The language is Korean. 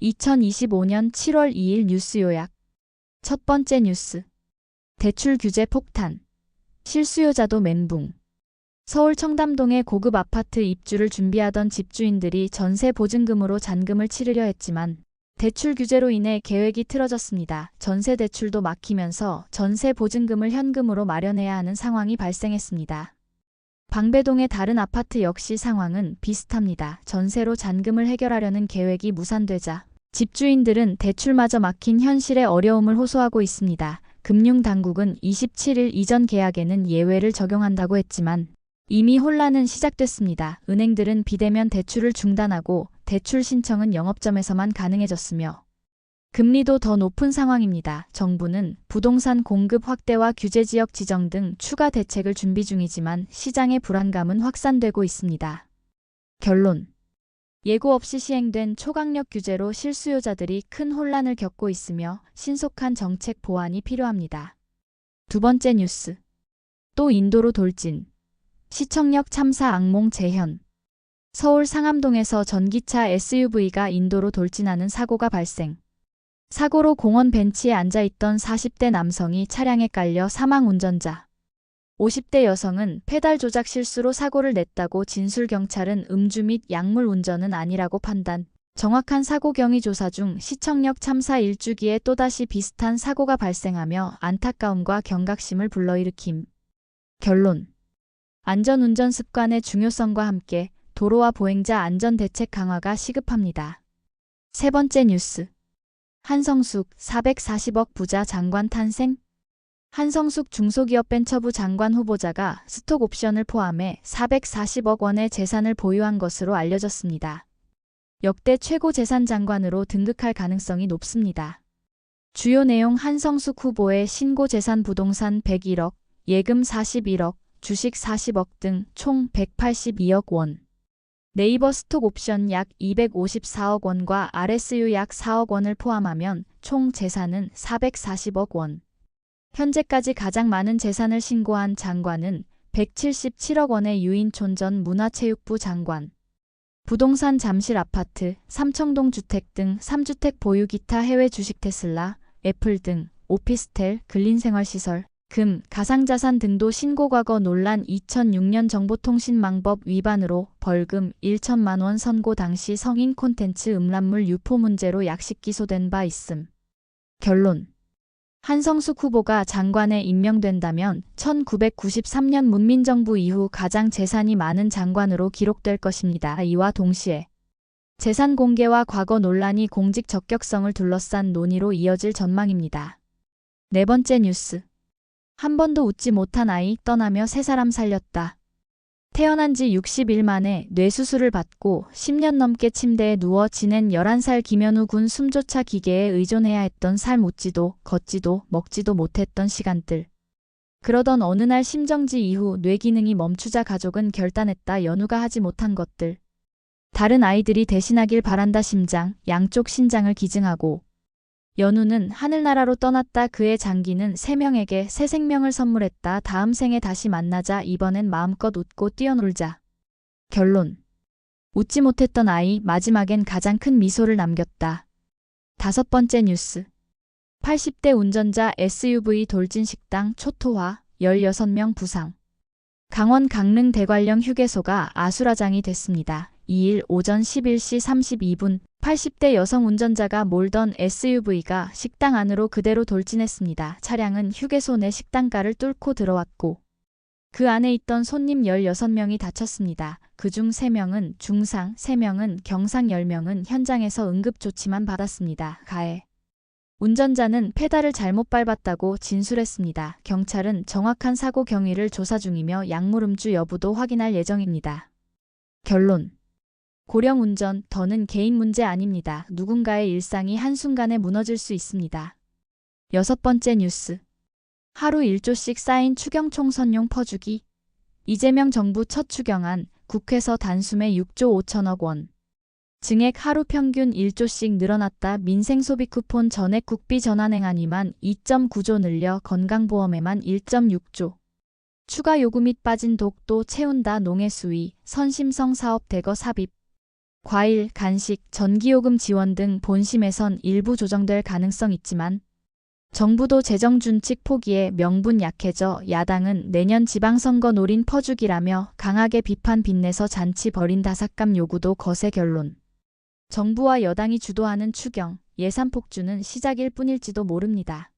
2025년 7월 2일 뉴스 요약. 첫 번째 뉴스. 대출 규제 폭탄. 실수요자도 멘붕. 서울 청담동의 고급 아파트 입주를 준비하던 집주인들이 전세 보증금으로 잔금을 치르려 했지만 대출 규제로 인해 계획이 틀어졌습니다. 전세 대출도 막히면서 전세 보증금을 현금으로 마련해야 하는 상황이 발생했습니다. 방배동의 다른 아파트 역시 상황은 비슷합니다. 전세로 잔금을 해결하려는 계획이 무산되자 집주인들은 대출마저 막힌 현실의 어려움을 호소하고 있습니다. 금융당국은 27일 이전 계약에는 예외를 적용한다고 했지만 이미 혼란은 시작됐습니다. 은행들은 비대면 대출을 중단하고 대출 신청은 영업점에서만 가능해졌으며 금리도 더 높은 상황입니다. 정부는 부동산 공급 확대와 규제지역 지정 등 추가 대책을 준비 중이지만 시장의 불안감은 확산되고 있습니다. 결론. 예고 없이 시행된 초강력 규제로 실수요자들이 큰 혼란을 겪고 있으며 신속한 정책 보완이 필요합니다. 두 번째 뉴스. 또 인도로 돌진. 시청역 참사 악몽 재현. 서울 상암동에서 전기차 SUV가 인도로 돌진하는 사고가 발생. 사고로 공원 벤치에 앉아있던 40대 남성이 차량에 깔려 사망. 운전자 50대 여성은 페달 조작 실수로 사고를 냈다고 진술. 경찰은 음주 및 약물 운전은 아니라고 판단. 정확한 사고 경위 조사 중. 시청역 참사 일주기에 또다시 비슷한 사고가 발생하며 안타까움과 경각심을 불러일으킴. 결론. 안전운전 습관의 중요성과 함께 도로와 보행자 안전 대책 강화가 시급합니다. 세 번째 뉴스. 한성숙 440억 부자 장관 탄생. 한성숙 중소기업벤처부 장관 후보자가 스톡옵션을 포함해 440억 원의 재산을 보유한 것으로 알려졌습니다. 역대 최고 재산 장관으로 등극할 가능성이 높습니다. 주요 내용. 한성숙 후보의 신고 재산 부동산 101억, 예금 41억, 주식 40억 등 총 182억 원. 네이버 스톡옵션 약 254억 원과 RSU 약 4억 원을 포함하면 총 재산은 440억 원. 현재까지 가장 많은 재산을 신고한 장관은 177억 원의 유인촌 전 문화체육부 장관. 부동산 잠실 아파트, 삼청동 주택 등 3주택 보유 기타 해외 주식 테슬라, 애플 등 오피스텔, 근린생활시설, 금, 가상자산 등도 신고. 과거 논란. 2006년 정보통신망법 위반으로 벌금 1천만 원 선고 당시 성인 콘텐츠 음란물 유포 문제로 약식 기소된 바 있음. 결론. 한성숙 후보가 장관에 임명된다면 1993년 문민정부 이후 가장 재산이 많은 장관으로 기록될 것입니다. 이와 동시에 재산 공개와 과거 논란이 공직 적격성을 둘러싼 논의로 이어질 전망입니다. 네 번째 뉴스. 한 번도 웃지 못한 아이 떠나며 세 사람 살렸다. 태어난 지 60일 만에 뇌수술을 받고 10년 넘게 침대에 누워 지낸 11살 김현우 군. 숨조차 기계에 의존해야 했던 삶. 웃지도 걷지도 먹지도 못했던 시간들. 그러던 어느 날 심정지 이후 뇌 기능이 멈추자 가족은 결단했다. 연우가 하지 못한 것들. 다른 아이들이 대신하길 바란다. 심장, 양쪽 신장을 기증하고. 연우는 하늘나라로 떠났다. 그의 장기는 3명에게 새 생명을 선물했다. 다음 생에 다시 만나자. 이번엔 마음껏 웃고 뛰어놀자. 결론. 웃지 못했던 아이, 마지막엔 가장 큰 미소를 남겼다. 다섯 번째 뉴스. 80대 운전자 SUV 돌진 식당 초토화, 16명 부상. 강원 강릉 대관령 휴게소가 아수라장이 됐습니다. 2일 오전 11시 32분 80대 여성 운전자가 몰던 SUV가 식당 안으로 그대로 돌진했습니다. 차량은 휴게소 내 식당가를 뚫고 들어왔고 그 안에 있던 손님 16명이 다쳤습니다. 그중 3명은 중상, 3명은 경상, 10명은 현장에서 응급조치만 받았습니다. 가해 운전자는 페달을 잘못 밟았다고 진술했습니다. 경찰은 정확한 사고 경위를 조사 중이며 약물 음주 여부도 확인할 예정입니다. 결론. 고령 운전, 더는 개인 문제 아닙니다. 누군가의 일상이 한순간에 무너질 수 있습니다. 여섯 번째 뉴스. 하루 1조씩 쌓인 추경 총선용 퍼주기. 이재명 정부 첫 추경안 국회서 단숨에 6조 5천억 원. 증액 하루 평균 1조씩 늘어났다. 민생소비 쿠폰 전액 국비 전환행안위만 2.9조 늘려 건강보험에만 1.6조. 추가 요구 및 빠진 독도 채운다. 농해수위, 선심성 사업 대거 삽입. 과일, 간식, 전기요금 지원 등 본심에선 일부 조정될 가능성 있지만 정부도 재정 준칙 포기에 명분 약해져 야당은 내년 지방선거 노린 퍼주기라며 강하게 비판 빚내서 잔치 벌인다 삭감 요구도 거세 결론. 정부와 여당이 주도하는 추경, 예산 폭주는 시작일 뿐일지도 모릅니다.